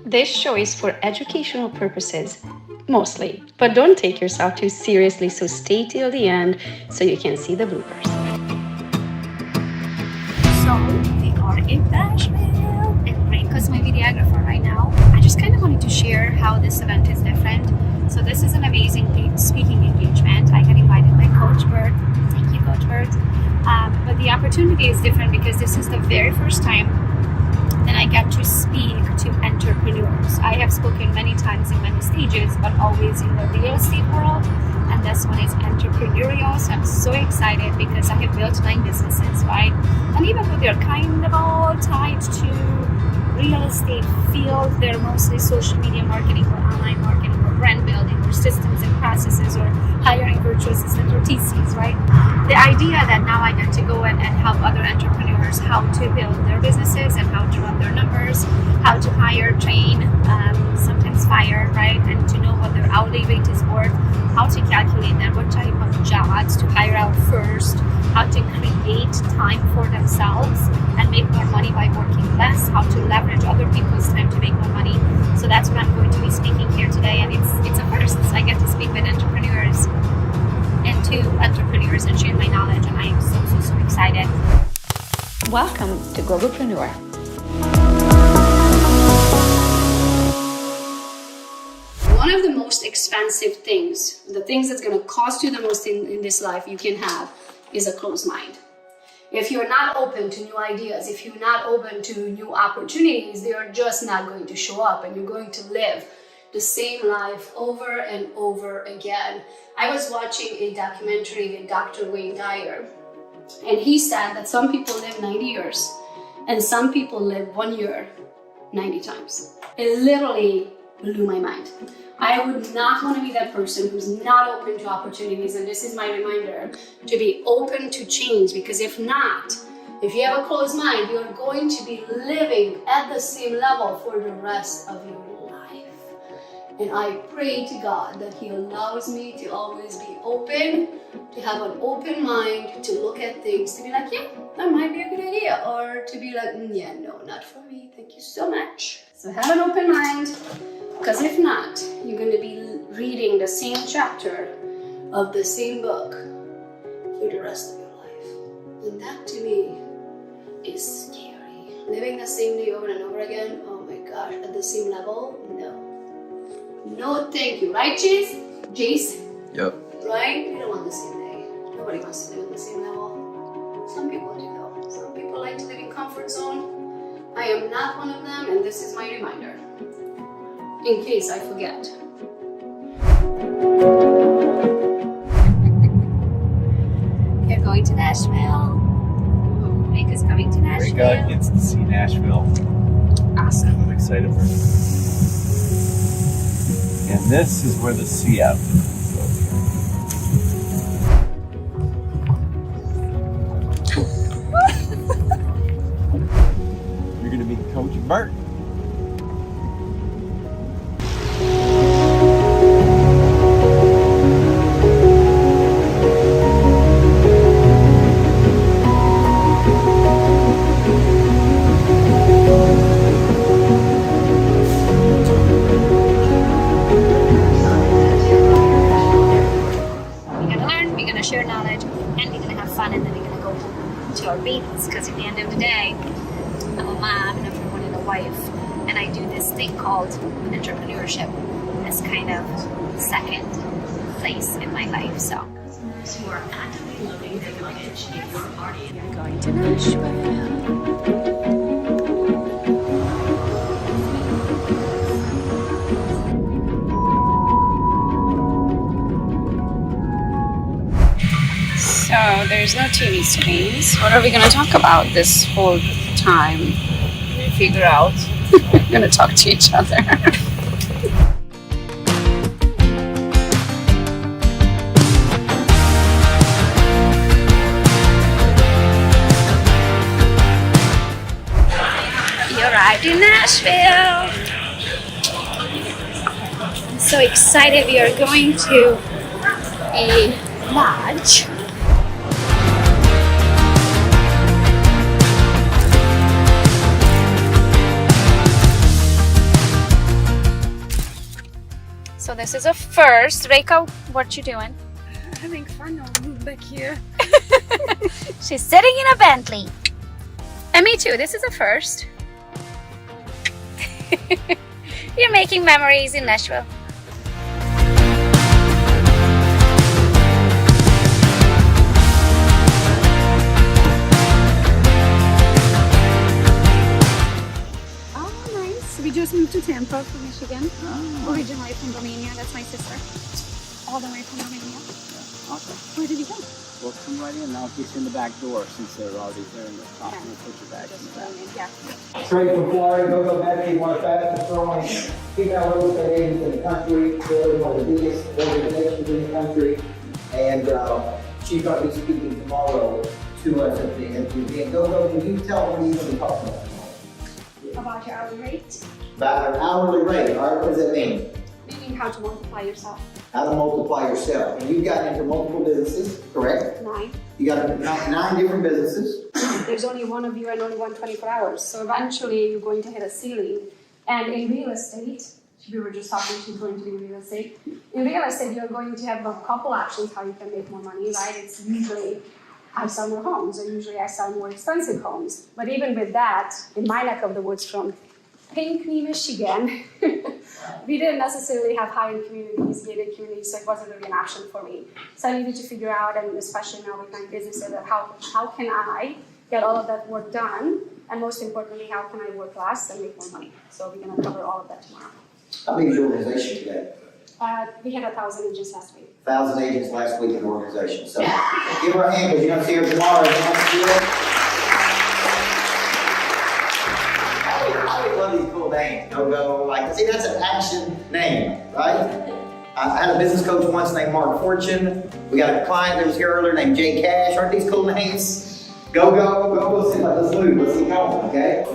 This show is for educational purposes, mostly, but don't take yourself too seriously, so stay till the end so you can see the bloopers. So, we are in Nashville, and Rinko's my videographer right now. I just kind of wanted to share how this event is different. So this is an amazing speaking engagement. I got invited by Coach Bert. Thank you, Coach Bert. But the opportunity is different because this is the very first time that I get to speak to entrepreneurs. I have spoken many times in many stages, but always in the real estate world. And this one is entrepreneurial. So I'm so excited because I have built 9 businesses, right? And even though they're kind of all tied to real estate field, they're mostly social media marketing or online marketing or brand building or systems and processes or hiring virtual assistants or TCs, right? The idea that now I get to go and help other entrepreneurs how to build their businesses and how to run their numbers, how to hire, train, sometimes fire, right? And to know what their hourly rate is worth, how to calculate them, what type of jobs to hire out first, how to create time for themselves and make more money by working less, how to leverage other people's time to make more money. So that's what I'm going to be speaking here today, and it's a first. I get to speak with entrepreneurs and to entrepreneurs and share my knowledge, and I am so excited. Welcome to Gogopreneur. One of the most expensive things, the things that's going to cost you the most in this life you can have, is a closed mind. If you're not open to new ideas, if you're not open to new opportunities, they are just not going to show up, and you're going to live the same life over and over again. I was watching a documentary with Dr. Wayne Dyer, and he said that some people live 90 years and some people live 1 year 90 times. It literally blew my mind. I would not want to be that person who's not open to opportunities, and this is my reminder to be open to change, because if not, if you have a closed mind, you're going to be living at the same level for the rest of your life. And I pray to God that He allows me to always be open, to have an open mind, to look at things, to be like, yeah, that might be a good idea, or to be like, yeah, no, not for me, thank you so much. So have an open mind, because if not, you're going to be reading the same chapter of the same book for the rest of your life. And that to me is scary. Living the same day over and over again, oh my gosh, at the same level, no. No, thank you. Right, Jace? Yep. Right? We don't want the same day. Nobody wants to live at the same level. Some people do though. Some people like to live in comfort zone. I am not one of them, and this is my reminder, in case I forget. You're going to Nashville. Rick is coming to Nashville. Rika gets to see Nashville. Awesome. I'm excited for it. And this is where the CF goes here. You're going to meet Coach Bert. Share knowledge, and we're going to have fun, and then we're going to go home to our babies, because at the end of the day, I'm a mom and I'm a wife, and I do this thing called entrepreneurship as kind of second place in my life. So who are actively loading their luggage in your party. going to Nashville. So there's no TV screens. What are we going to talk about this whole time? Figure out. We're going to talk to each other. You arrived in Nashville. I'm so excited. We are going to a lodge. So this is a first. Reiko, what you doing? Having fun back here. She's sitting in a Bentley. And me too. This is a first. You're making memories in Nashville. Oh, nice. We just moved to Tampa from Michigan. Originally from Romania. That's my sister. All the way from Romania. Awesome. Where did we go? Well, come right in. I'll get you in the back door since they're already there in the top. Yeah. We'll put your bags in the back. Yeah. Straight from Florida, Gogo Backstage, one of the fastest growing female real estate agents in the country, really one of the biggest organizations in the country. And she's going to be speaking tomorrow to us at the MTV. And Gogo, can you tell them what you're going to be talking about tomorrow? About your hourly rate, About an hourly rate, all right? What does that mean? meaning how to multiply yourself. How to multiply yourself. And you've gotten into multiple businesses, correct? 9. You got nine different businesses. There's only one of you and only 124 hours. So eventually you're going to hit a ceiling. And in real estate, we were just talking, she's going to be in real estate. In real estate, you're going to have a couple options how you can make more money, right? It's usually I sell more homes, or usually I sell more expensive homes. But even with that, in my neck of the woods from Pinckney, Michigan, we didn't necessarily have high-end communities, gated communities, so it wasn't really an option for me. So I needed to figure out, and especially now with my business, that how can I get all of that work done, and most importantly, how can I work less and make more money? So we're going to cover all of that tomorrow. How big is your organization today? We had 1,000 agents last week. 1,000 agents last week in the organization. So give her a hand because you're going to see her tomorrow. I love these cool names. Gogo, like, see, that's an action name, right? I had a business coach once named Mark Fortune. We got a client that was here earlier named Jay Cash. Aren't these cool names? Gogo, let's move. Let's keep going, okay?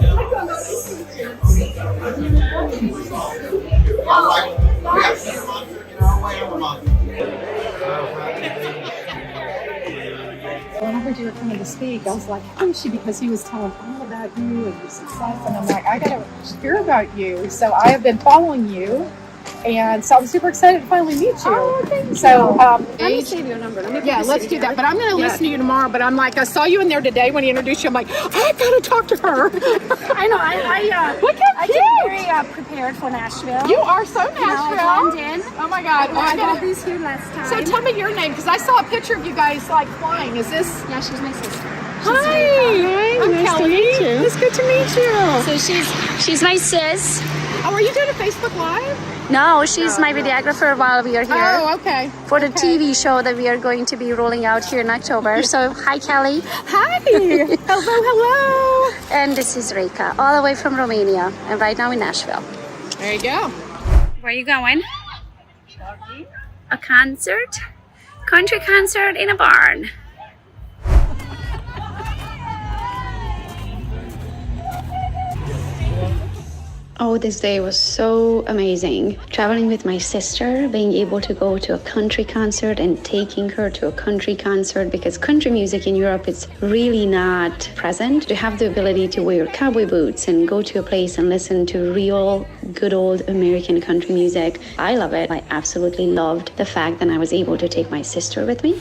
When I heard you were coming to speak, I was like, who is she? Because he was telling all about you and your success. And I'm like, I got to hear about you. So I have been following you. And so I'm super excited to finally meet you. Oh, thank you. So, Let me save your number. let's do that. But I'm going to listen to you tomorrow. But I'm like, I saw you in there today when he introduced you. I'm like, I got to talk to her. I know. Look how I cute. came very prepared for Nashville. You are so Now I Nashville. blend in. Oh my God. I got these here last time. So tell me your name, because I saw a picture of you guys like flying. Is this? Yeah, she's my sister. Hi. I'm nice to Kelly. meet you. It's good to meet you. So she's my sis. Oh, are you doing a Facebook Live? No, she's my videographer while we are here. Oh, okay. For the TV show that we are going to be rolling out here in October. So, hi, Kelly. Hi. Hello. And this is Reika, all the way from Romania, and right now in Nashville. There you go. Where are you going? A concert? Country concert in a barn. Oh, this day was so amazing. Traveling with my sister, being able to go to a country concert and taking her to a country concert, because country music in Europe is really not present. To have the ability to wear cowboy boots and go to a place and listen to real good old American country music, I love it. I absolutely loved the fact that I was able to take my sister with me.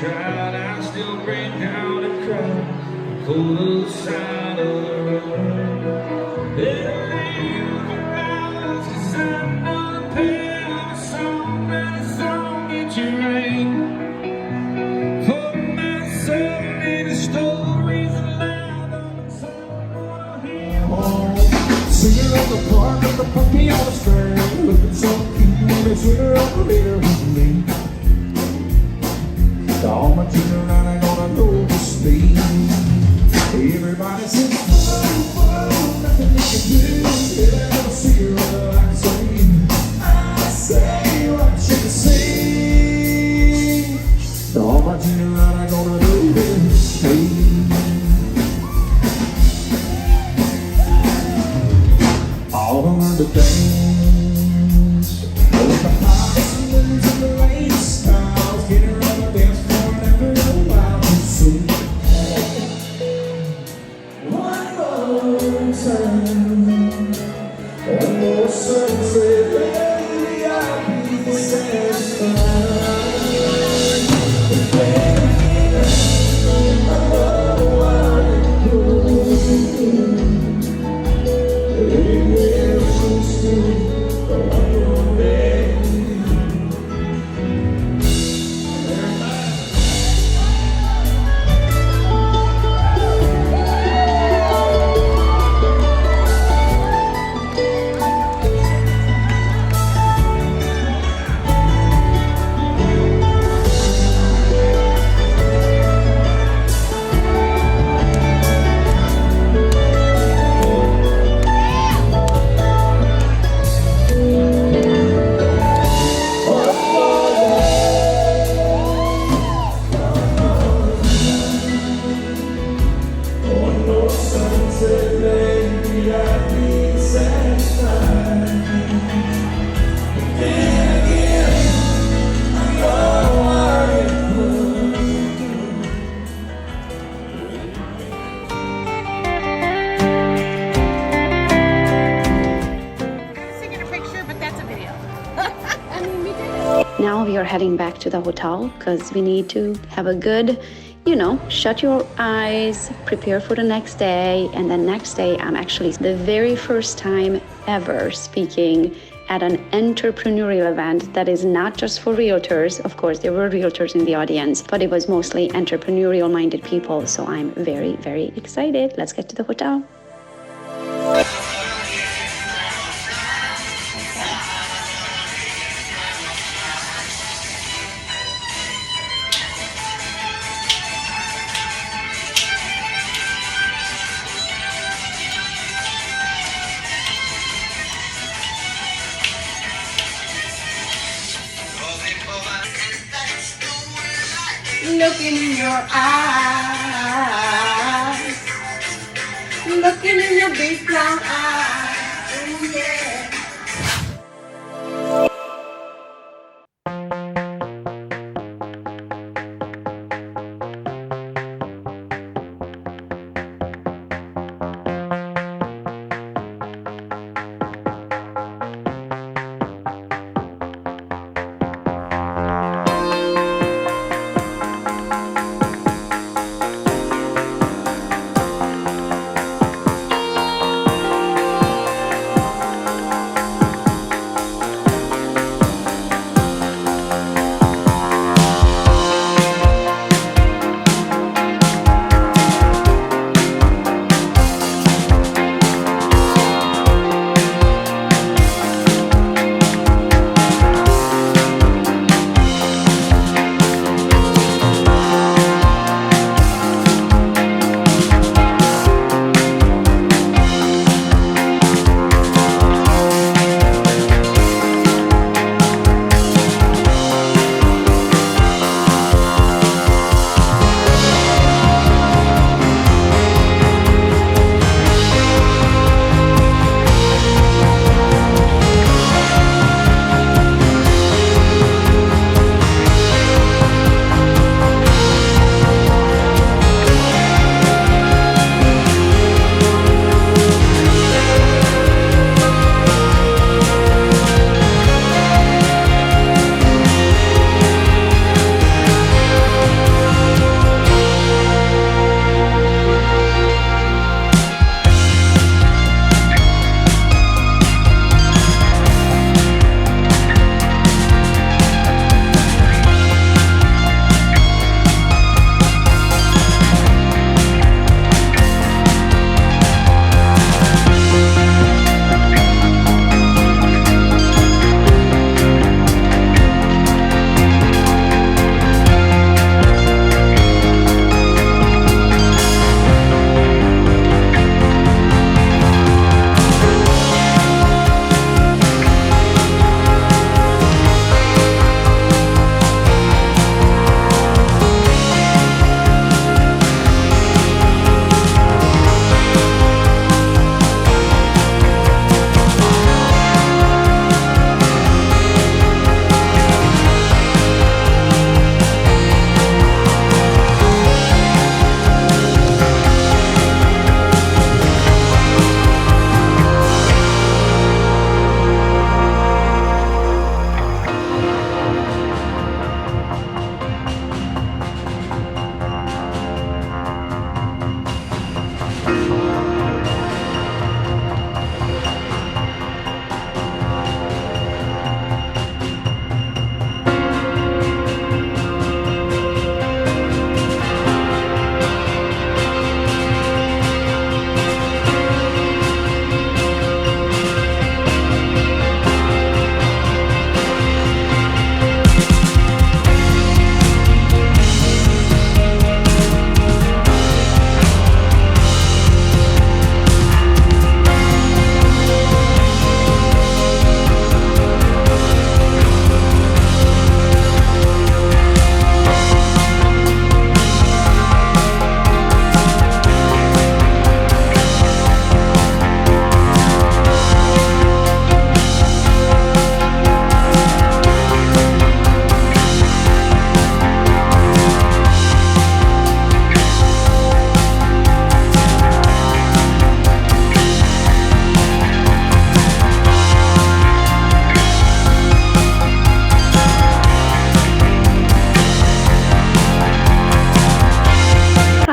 I still break down and cry, pull the side of the road. It'll around, 'cause I'm not paying a song, and a song get you right. For myself, many stories alive on the song, hear home. Singing on the park with the puppy on the string, looking so cute, it's real here with me. All my children are gonna know this thing. Everybody says, whoa, whoa, nothing you can do. are heading back to the hotel because we need to have a good, shut your eyes, prepare for the next day. And the next day, I'm actually the very first time ever speaking at an entrepreneurial event that is not just for realtors. Of course, there were realtors in the audience, but it was mostly entrepreneurial minded people. So I'm very, very excited. Let's get to the hotel. Looking in your eyes, looking in your big brown eyes, oh yeah.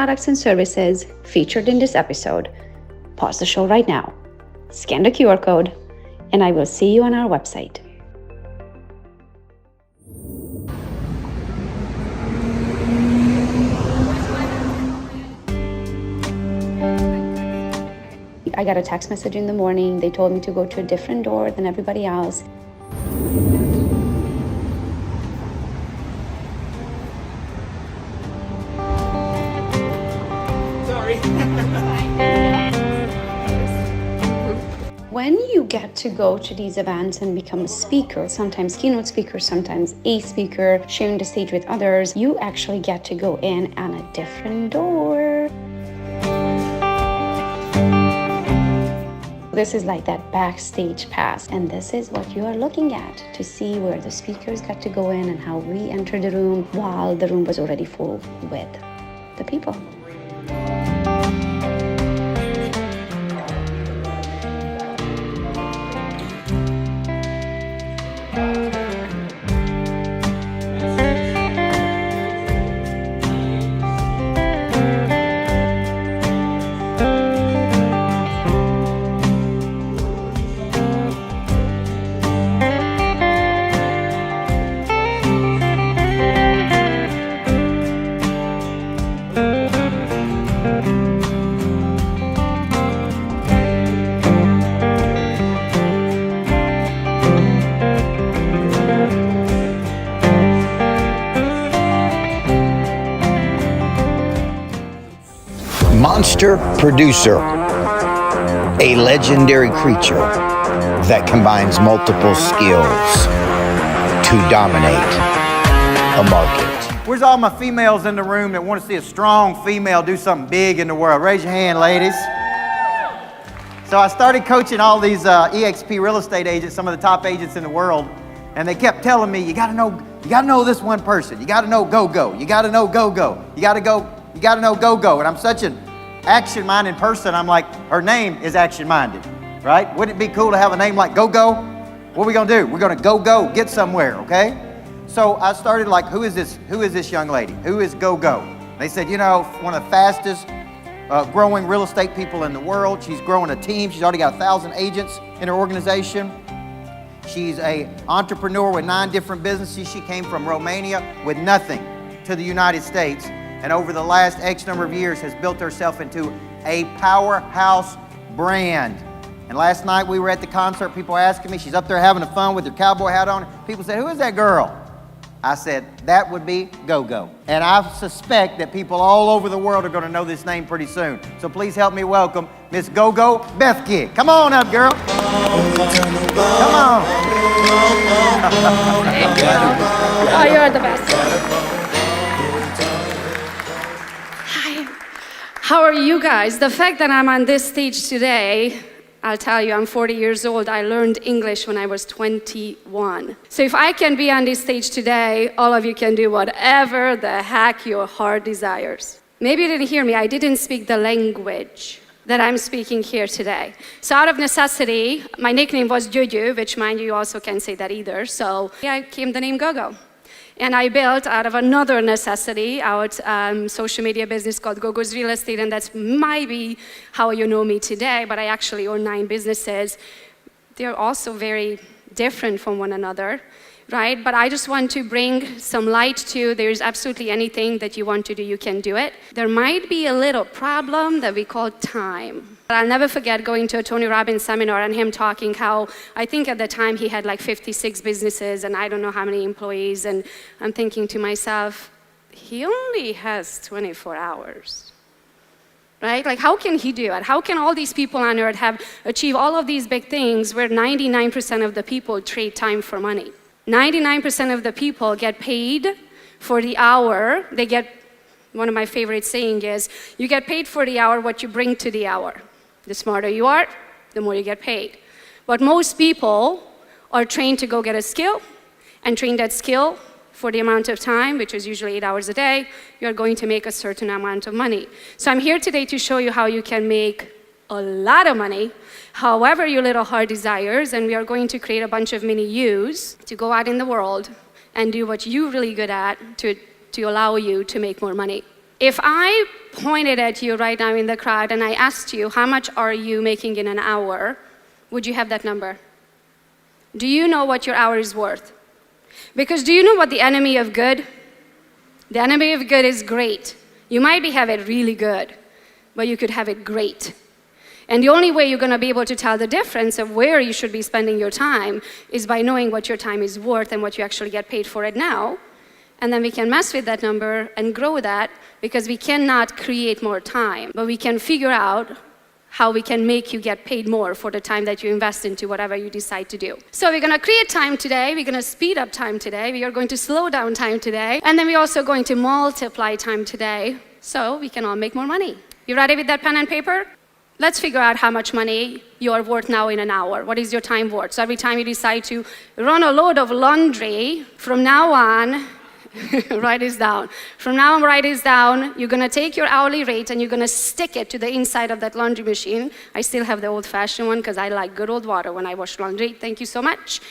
products and services featured in this episode, pause the show right now, scan the QR code, and I will see you on our website. I got a text message in the morning. They told me to go to a different door than everybody else. When you get to go to these events and become a speaker, sometimes keynote speaker, sometimes a speaker, sharing the stage with others, you actually get to go in on a different door. This is like that backstage pass, and this is what you are looking at to see where the speakers got to go in and how we entered the room while the room was already full with the people. Monster producer, a legendary creature that combines multiple skills to dominate a market. Where's all my females in the room that want to see a strong female do something big in the world? Raise your hand, ladies. So I started coaching all these EXP real estate agents, some of the top agents in the world, and they kept telling me, you gotta know this one person. You gotta know Gogo. You gotta know Gogo. You gotta know Gogo. And I'm such an action-minded person. I'm like, her name is action-minded, right? Wouldn't it be cool to have a name like Gogo? What are we gonna do? We're gonna go get somewhere, okay? So I started like, who is this young lady? Who is Gogo? They said, you know, one of the fastest growing real estate people in the world. She's growing a team. She's already got 1,000 agents in her organization. She's an entrepreneur with 9 different businesses. She came from Romania with nothing to the United States, and over the last X number of years has built herself into a powerhouse brand. And last night we were at the concert, people asking me, she's up there having fun with her cowboy hat on. People said, who is that girl? I said, that would be Gogo. And I suspect that people all over the world are gonna know this name pretty soon. So please help me welcome Miss Gogo Bethke. Come on up, girl. Come on. Oh, you're the best. How are you guys? The fact that I'm on this stage today, I'll tell you, I'm 40 years old. I learned English when I was 21. So if I can be on this stage today, all of you can do whatever the heck your heart desires. Maybe you didn't hear me. I didn't speak the language that I'm speaking here today. So out of necessity, my nickname was Juju, which mind you also can't say that either. So I came the name Gogo. And I built out of another necessity social media business called Gogo's Real Estate, and that's maybe how you know me today, but I actually own 9 businesses. They're also very different from one another, right? But I just want to bring some light to there's absolutely anything that you want to do, you can do it. There might be a little problem that we call time. But I'll never forget going to a Tony Robbins seminar and him talking how, I think at the time he had like 56 businesses and I don't know how many employees, and I'm thinking to myself, he only has 24 hours, right? Like how can he do it? How can all these people on earth have achieved all of these big things where 99% of the people trade time for money? 99% of the people get paid for the hour. They get, one of my favorite saying is, you get paid for the hour what you bring to the hour. The smarter you are, the more you get paid. But most people are trained to go get a skill and train that skill for the amount of time, which is usually 8 hours a day, you're going to make a certain amount of money. So I'm here today to show you how you can make a lot of money, however your little heart desires, and we are going to create a bunch of mini yous to go out in the world and do what you're really good at to allow you to make more money. If I pointed at you right now in the crowd and I asked you, how much are you making in an hour, would you have that number? Do you know what your hour is worth? Because do you know what the enemy of good? The enemy of good is great. You might have it really good, but you could have it great. And the only way you're going to be able to tell the difference of where you should be spending your time is by knowing what your time is worth and what you actually get paid for it now. And then we can mess with that number and grow that, because we cannot create more time, but we can figure out how we can make you get paid more for the time that you invest into whatever you decide to do. So we're going to create time today, we're going to speed up time today, we are going to slow down time today, and then we're also going to multiply time today so we can all make more money. You ready with that pen and paper? Let's figure out how much money you are worth now in an hour. What is your time worth? So every time you decide to run a load of laundry, from now on, write this down. From now on, write this down. You're going to take your hourly rate and you're going to stick it to the inside of that laundry machine. I still have the old-fashioned one because I like good old water when I wash laundry. Thank you so much.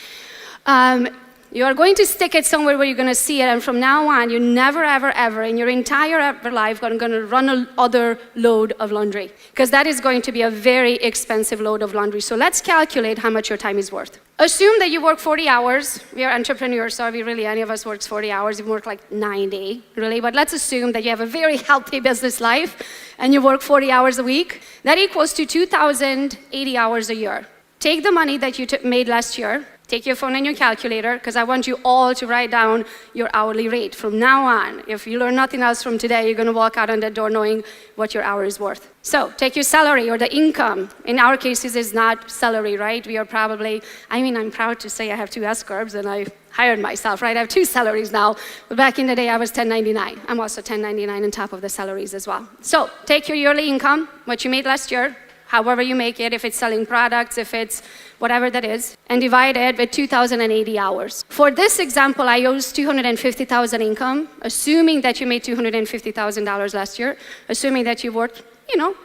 You are going to stick it somewhere where you're going to see it, and from now on, you're never, ever, ever in your entire life going to run another load of laundry, because that is going to be a very expensive load of laundry. So let's calculate how much your time is worth. Assume that you work 40 hours. We are entrepreneurs, so any of us works 40 hours. You work like 90, really. But let's assume that you have a very healthy business life and you work 40 hours a week. That equals to 2,080 hours a year. Take the money that you made last year. Take your phone and your calculator, because I want you all to write down your hourly rate. From now on, if you learn nothing else from today, you're going to walk out on that door knowing what your hour is worth. So take your salary or the income. In our cases, it's not salary, right? We are probably, I'm proud to say I have 2 S-corps and I hired myself, right? I have 2 salaries now. But back in the day, I was 1099. I'm also 1099 on top of the salaries as well. So take your yearly income, what you made last year, however you make it, if it's selling products, if it's whatever that is, and divide it with 2,080 hours. For this example, I use $250,000 income, assuming that you made $250,000 last year, assuming that you worked,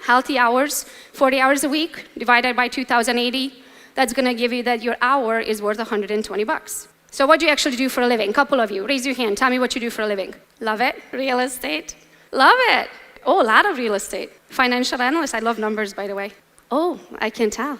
healthy hours, 40 hours a week, divided by 2,080, that's going to give you that your hour is worth $120. So what do you actually do for a living? Couple of you, raise your hand. Tell me what you do for a living. Love it? Real estate? Love it. Oh, a lot of real estate. Financial analyst. I love numbers, by the way. Oh, I can tell.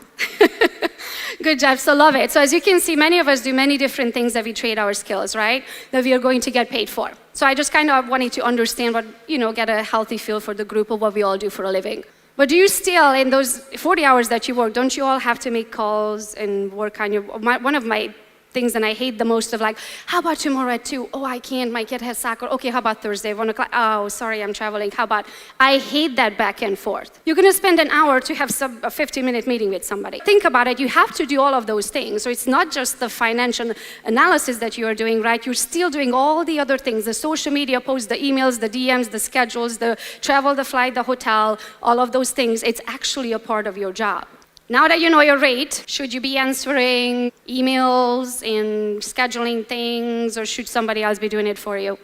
Good job. So love it. So as you can see, many of us do many different things that we trade our skills, right? That we are going to get paid for. So I just kind of wanted to understand get a healthy feel for the group of what we all do for a living. But do you still, in those 40 hours that you work, don't you all have to make calls and work on one of my things that I hate the most of, like, how about tomorrow at 2? Oh, I can't, my kid has soccer. Okay, how about Thursday, 1 o'clock? Oh, sorry, I'm traveling. How about, I hate that back and forth. You're gonna spend an hour to have a 50-minute meeting with somebody. Think about it, you have to do all of those things. So it's not just the financial analysis that you are doing, right? You're still doing all the other things, the social media posts, the emails, the DMs, the schedules, the travel, the flight, the hotel, all of those things. It's actually a part of your job. Now that you know your rate, should you be answering emails and scheduling things, or should somebody else be doing it for you?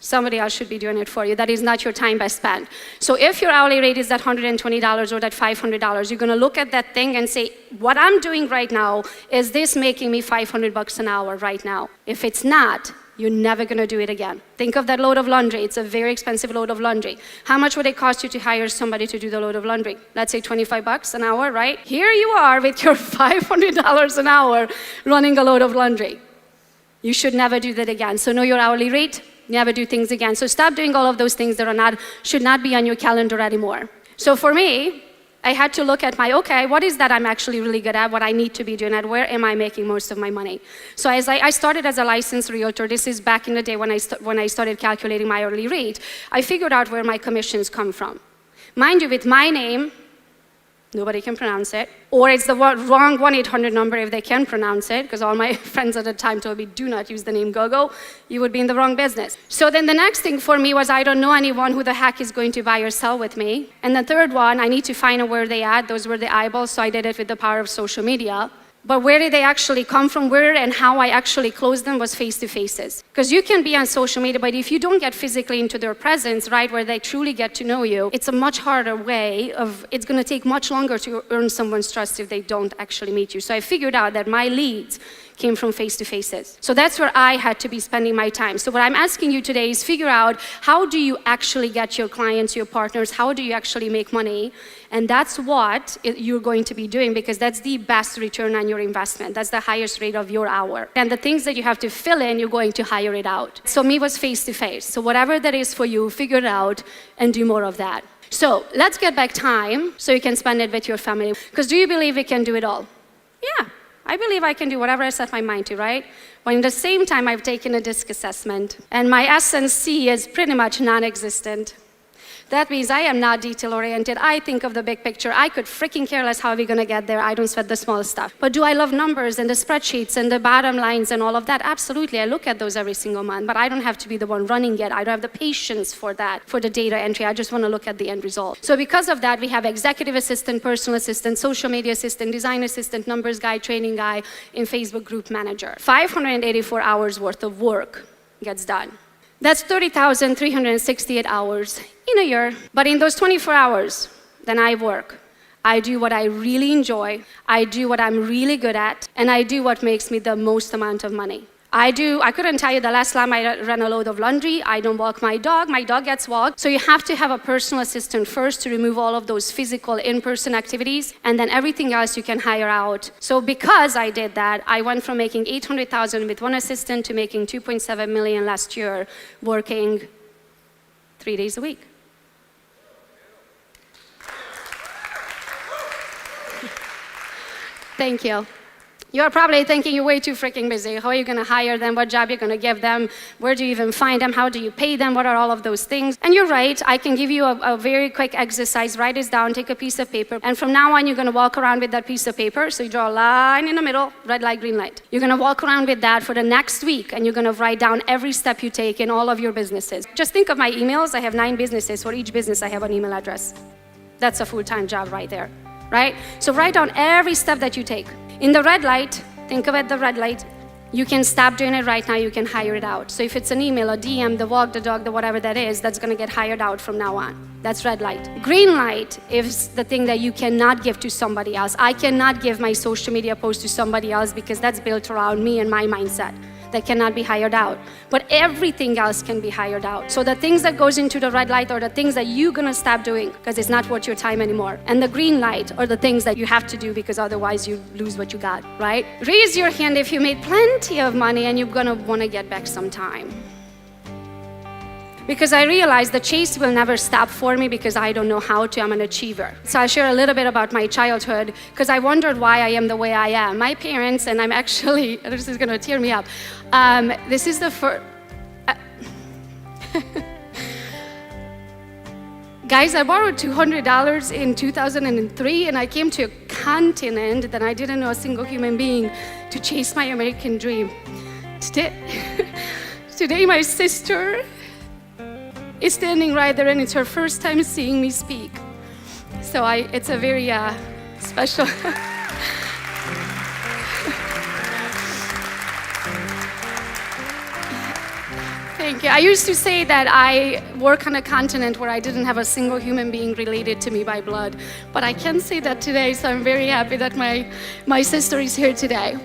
Somebody else should be doing it for you. That is not your time best spent. So if your hourly rate is that $120 or that $500, you're going to look at that thing and say, what I'm doing right now, is this making me $500 an hour right now? If it's not, you're never going to do it again. Think of that load of laundry. It's a very expensive load of laundry. How much would it cost you to hire somebody to do the load of laundry? Let's say $25 an hour, right? Here you are with your $500 an hour running a load of laundry. You should never do that again. So know your hourly rate, never do things again. So stop doing all of those things that should not be on your calendar anymore. So for me, I had to look at what is that I'm actually really good at, what I need to be doing at, where am I making most of my money? So as I started as a licensed realtor. This is back in the day when I started calculating my hourly rate. I figured out where my commissions come from. Mind you, with my name, nobody can pronounce it, or it's the wrong 1-800 number if they can pronounce it, because all my friends at the time told me, do not use the name Gogo, you would be in the wrong business. So then the next thing for me was, I don't know anyone who the heck is going to buy or sell with me. And the third one, I need to find out where they at. Those were the eyeballs, so I did it with the power of social media. But where did they actually come from? Where and how I actually closed them was face-to-faces. Because you can be on social media, but if you don't get physically into their presence, right, where they truly get to know you, it's a much harder way it's going to take much longer to earn someone's trust if they don't actually meet you. So I figured out that my leads came from face-to-faces. So that's where I had to be spending my time. So what I'm asking you today is figure out how do you actually get your clients, your partners, how do you actually make money? And that's what you're going to be doing, because that's the best return on your investment. That's the highest rate of your hour. And the things that you have to fill in, you're going to hire it out. So me was face-to-face. So whatever that is for you, figure it out and do more of that. So let's get back time so you can spend it with your family. Because do you believe we can do it all? Yeah, I believe I can do whatever I set my mind to, right? But in the same time, I've taken a DISC assessment, and my S&C is pretty much non-existent. That means I am not detail-oriented. I think of the big picture. I could freaking care less how we're going to get there. I don't sweat the small stuff. But do I love numbers and the spreadsheets and the bottom lines and all of that? Absolutely. I look at those every single month, but I don't have to be the one running it. I don't have the patience for that, for the data entry. I just want to look at the end result. So because of that, we have executive assistant, personal assistant, social media assistant, design assistant, numbers guy, training guy, and Facebook group manager. 584 hours worth of work gets done. That's 30,368 hours in a year. But in those 24 hours, then I work. I do what I really enjoy. I do what I'm really good at. And I do what makes me the most amount of money. I couldn't tell you the last time I ran a load of laundry. I don't walk my dog. My dog gets walked. So you have to have a personal assistant first to remove all of those physical in-person activities, and then everything else you can hire out. So because I did that, I went from making $800,000 with one assistant to making $2.7 million last year, working 3 days a week. Thank you. You're probably thinking you're way too freaking busy. How are you going to hire them? What job you're going to give them? Where do you even find them? How do you pay them? What are all of those things? And you're right. I can give you a very quick exercise. Write this down. Take a piece of paper. And from now on, you're going to walk around with that piece of paper. So you draw a line in the middle, red light, green light. You're going to walk around with that for the next week, and you're going to write down every step you take in all of your businesses. Just think of my emails. I have 9 businesses. For each business, I have an email address. That's a full-time job right there, right? So write down every step that you take. In the red light, think of it, the red light. You can stop doing it right now, you can hire it out. So if it's an email, a DM, the walk, the dog, the whatever that is, that's gonna get hired out from now on. That's red light. Green light is the thing that you cannot give to somebody else. I cannot give my social media post to somebody else because that's built around me and my mindset. That cannot be hired out. But everything else can be hired out. So the things that goes into the red light are the things that you're gonna stop doing because it's not worth your time anymore. And the green light are the things that you have to do because otherwise you lose what you got, right? Raise your hand if you made plenty of money and you're gonna wanna get back some time. Because I realized the chase will never stop for me because I don't know how to. I'm an achiever. So I'll share a little bit about my childhood because I wondered why I am the way I am. My parents, and I'm actually, this is gonna tear me up. This is the first, guys, I borrowed $200 in 2003 and I came to a continent that I didn't know a single human being to chase my American dream. Today my sister is standing right there and it's her first time seeing me speak. So it's a very special. Thank you. I used to say that I work on a continent where I didn't have a single human being related to me by blood, but I can say that today, so I'm very happy that my sister is here today.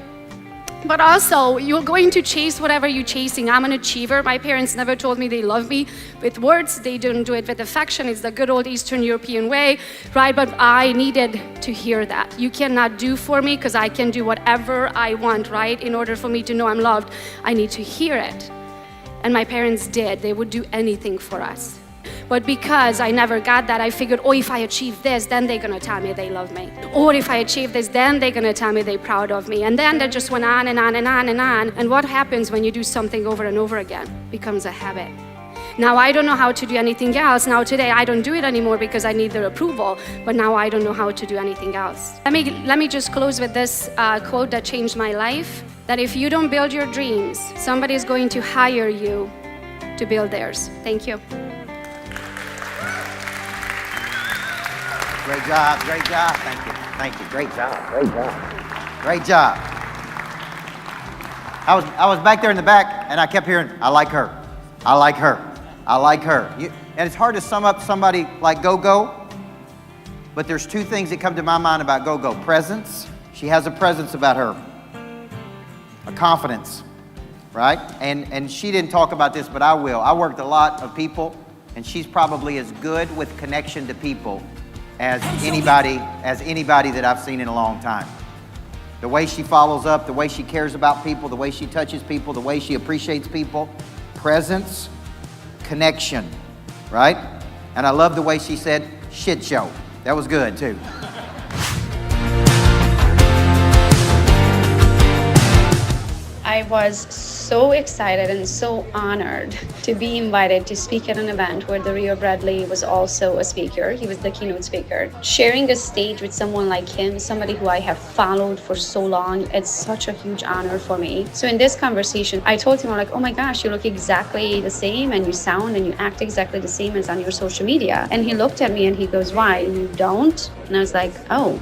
But also, you're going to chase whatever you're chasing. I'm an achiever. My parents never told me they love me with words. They didn't do it with affection. It's the good old Eastern European way, right? But I needed to hear that. You cannot do for me because I can do whatever I want, right? In order for me to know I'm loved, I need to hear it. And my parents did. They would do anything for us. But because I never got that, I figured, oh, if I achieve this, then they're gonna tell me they love me. Or if I achieve this, then they're gonna tell me they're proud of me. And then that just went on and on and on and on. And what happens when you do something over and over again? It becomes a habit. Now I don't know how to do anything else. Now today I don't do it anymore because I need their approval, but now I don't know how to do anything else. Let me just close with this quote that changed my life, that if you don't build your dreams, somebody is going to hire you to build theirs. Thank you. Great job, great job. Thank you, great job, great job. Great job. I was back there in the back and I kept hearing, I like her, I like her, I like her. And it's hard to sum up somebody like Gogo, but there's 2 things that come to my mind about Gogo. Presence, she has a presence about her. a confidence, right? And she didn't talk about this, but I will. I worked a lot of people, and she's probably as good with connection to people as anybody that I've seen in a long time. The way she follows up, the way she cares about people, the way she touches people, the way she appreciates people, presence, connection, right? And I love the way she said, shit show. That was good too. I was so excited and so honored to be invited to speak at an event where the Rio Bradley was also a speaker. He was the keynote speaker. Sharing a stage with someone like him, somebody who I have followed for so long, it's such a huge honor for me. So in this conversation, I told him, I'm like, oh my gosh, you look exactly the same and you sound and you act exactly the same as on your social media. And he looked at me and he goes, why, you don't? And I was like, oh,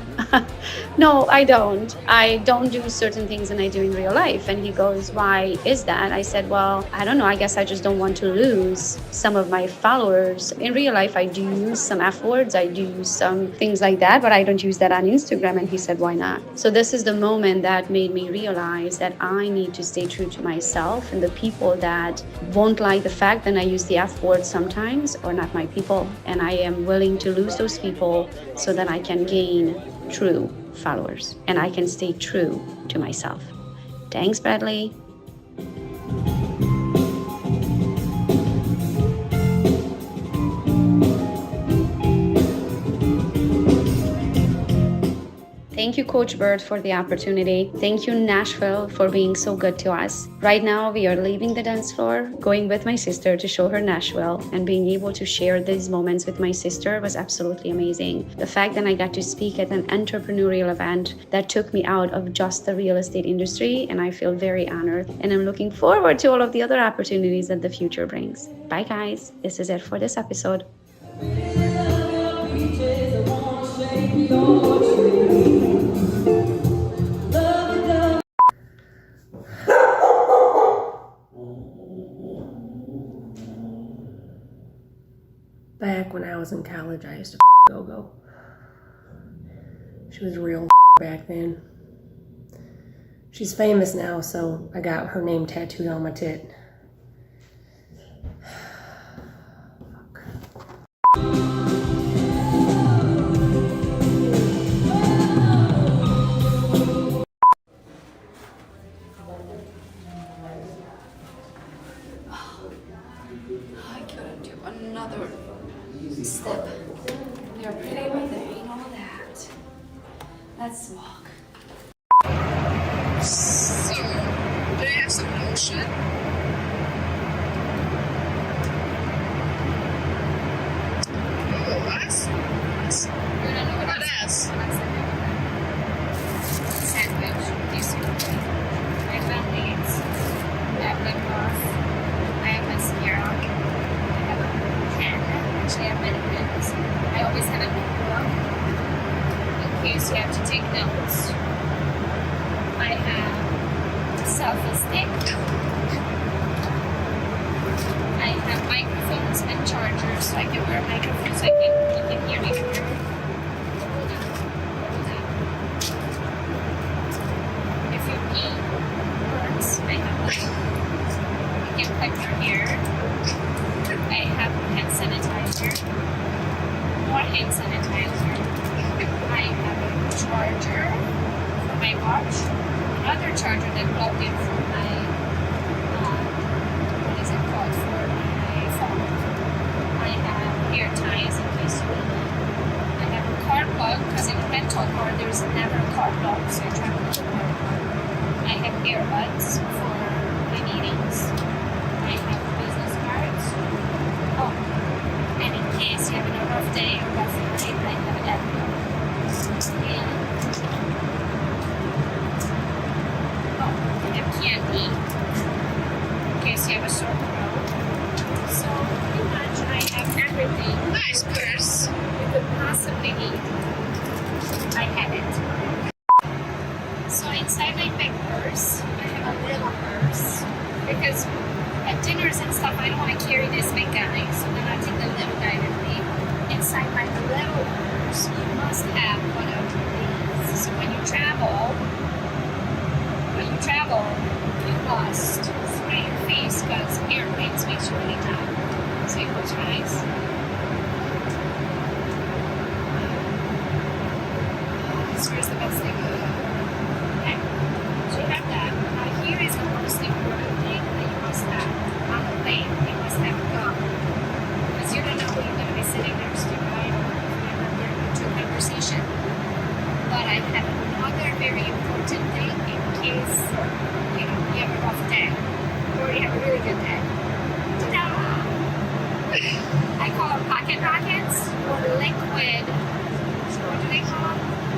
no, I don't. I don't do certain things and I do in real life. And he goes, why is that? I said, well, I don't know. I guess I just don't want to lose some of my followers. In real life, I do use some F words. I do use some things like that, but I don't use that on Instagram. And he said, why not? So this is the moment that made me realize that I need to stay true to myself, and the people that won't like the fact that I use the F word sometimes are not my people. And I am willing to lose those people so that I can gain true followers and I can stay true to myself. Thanks, Bradley. Thank you, Coach Bird, for the opportunity. Thank you, Nashville, for being so good to us. Right now, we are leaving the dance floor, going with my sister to show her Nashville, and being able to share these moments with my sister was absolutely amazing. The fact that I got to speak at an entrepreneurial event that took me out of just the real estate industry, and I feel very honored. And I'm looking forward to all of the other opportunities that the future brings. Bye, guys. This is it for this episode. Back when I was in college, I used to Gogo. She was real back then. She's famous now, so I got her name tattooed on my tit. I couldn't do another step. They're pretty, but they ain't all that. Let's walk. So, do you have some lotion? Oh, us? You don't know what us? Sandwich. I found these. I have lip gloss. I have mascara. I have a pen. Actually, I have many pens. I always have a notebook in case you have to take notes. I have selfie stick. I have microphones and chargers, so I can wear microphones so you can hear me. Hold on. If you pee, words, I have that. You can clip your hair. I have hand sanitizer. More hand sanitizer. I have a charger for my watch. Another charger that plugged in for my, what is it called, for my phone. I have hair ties in case you need them. I have a car plug, because in a rental car there's never a car plug, so I travel with a car plug. I have earbuds for my meetings. I have business cards. Oh, and in case you have a rough day or rough night, I have an advocate. And candy in case you have a sore throat. So pretty much I have everything. Nice purse you could possibly need. I have it. So inside my big purse, I have a little purse because at dinners and stuff I don't want to carry this big guy, so then I take the little guy with me. Inside my little purse, you must have one of these. So when you travel,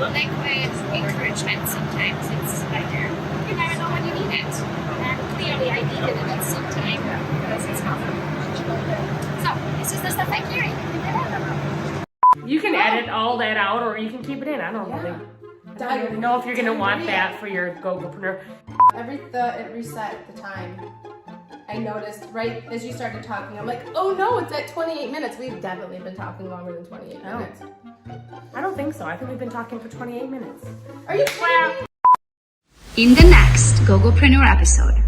like with encouragement, sometimes it's better. You never know when you need it. And clearly I needed it at some time because it's helpful. So this is the stuff I'm carrying. You can edit all that out or you can keep it in. I don't really know if you're going to want that for your Gogopreneur. It reset the time. I noticed right as you started talking, I'm like, oh no, it's at 28 minutes. We've definitely been talking longer than 28 minutes. I don't think so. I think we've been talking for 28 minutes. Are you kidding me? In the next Gogopreneur episode.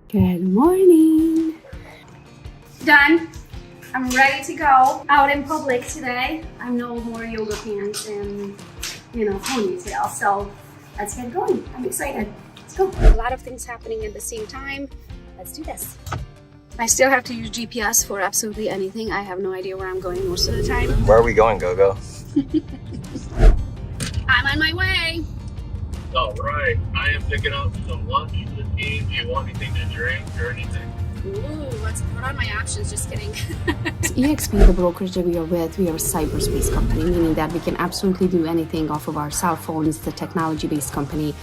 Good morning. Done. I'm ready to go out in public today. I'm no more yoga pants and, ponytail. So let's get going. I'm excited. Let's go. A lot of things happening at the same time. Let's do this. I still have to use GPS for absolutely anything. I have no idea where I'm going most of the time. Where are we going, Gogo? I'm on my way. All right. I am picking up some lunch for the team. Do you want anything to drink or anything? Ooh, what are my options? Just kidding. EXP, the brokerage that we are with, we are a cyberspace company, meaning that we can absolutely do anything off of our cell phones, the technology-based company.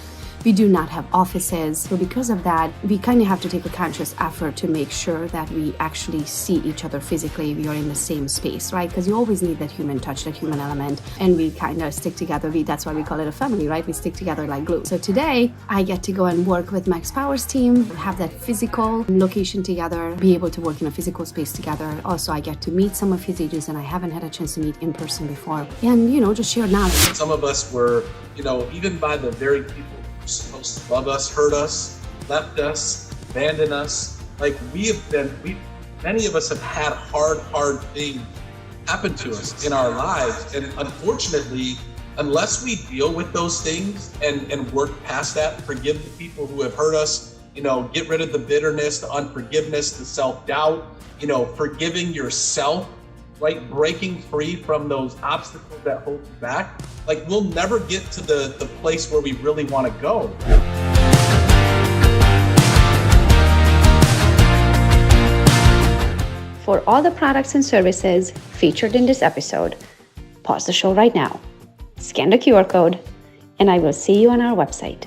We do not have offices. So because of that, we kind of have to take a conscious effort to make sure that we actually see each other physically. We are in the same space, right? Because you always need that human touch, that human element. And we kind of stick together. That's why we call it a family, right? We stick together like glue. So today, I get to go and work with Max Power's team, have that physical location together, be able to work in a physical space together. Also, I get to meet some of his agents and I haven't had a chance to meet in person before. And, just share knowledge. Some of us were, even by the very people supposed to love us, hurt us, left us, abandoned us. Like many of us have had hard things happen to us in our lives. And unfortunately, unless we deal with those things and work past that, forgive the people who have hurt us, get rid of the bitterness, the unforgiveness, the self-doubt, forgiving yourself, right? Breaking free from those obstacles that hold you back. Like we'll never get to the place where we really want to go. For all the products and services featured in this episode, pause the show right now, scan the QR code, and I will see you on our website.